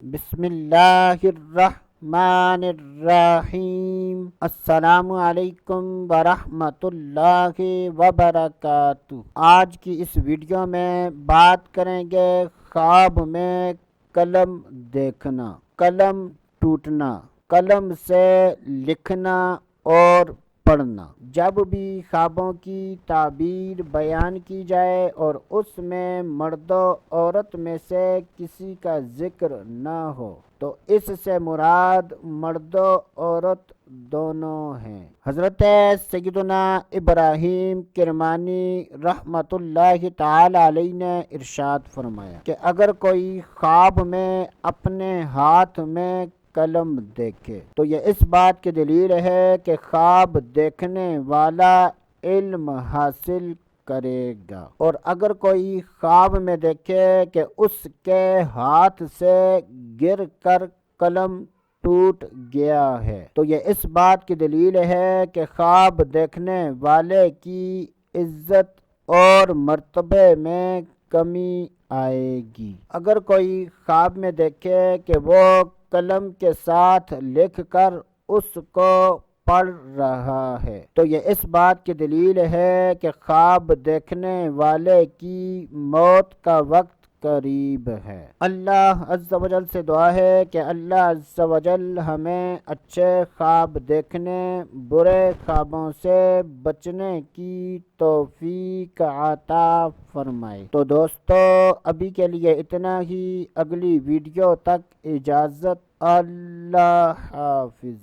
بسم اللہ الرحمن الرحیم۔ السلام علیکم ورحمۃ اللہ وبرکاتہ۔ آج کی اس ویڈیو میں بات کریں گے خواب میں قلم دیکھنا، قلم ٹوٹنا، قلم سے لکھنا اور پڑھنا۔ جب بھی خوابوں کی تعبیر بیان کی جائے اور اس میں مرد و عورت میں سے کسی کا ذکر نہ ہو تو اس سے مراد مرد و عورت دونوں ہیں۔ حضرت سیدنا ابراہیم کرمانی رحمۃ اللہ تعالی علیہ نے ارشاد فرمایا کہ اگر کوئی خواب میں اپنے ہاتھ میں قلم دیکھے تو یہ اس بات کی دلیل ہے کہ خواب دیکھنے والا علم حاصل کرے گا، اور اگر کوئی خواب میں دیکھے کہ اس کے ہاتھ سے گر کر قلم ٹوٹ گیا ہے تو یہ اس بات کی دلیل ہے کہ خواب دیکھنے والے کی عزت اور مرتبے میں کمی آئے گی۔ اگر کوئی خواب میں دیکھے کہ وہ قلم کے ساتھ لکھ کر اس کو پڑھ رہا ہے تو یہ اس بات کی دلیل ہے کہ خواب دیکھنے والے کی موت کا وقت قریب ہے۔ اللہ عز و جل سے دعا ہے کہ اللہ عز و جل ہمیں اچھے خواب دیکھنے، برے خوابوں سے بچنے کی توفیق عطا فرمائے۔ تو دوستو ابھی کے لیے اتنا ہی، اگلی ویڈیو تک اجازت، اللہ حافظ۔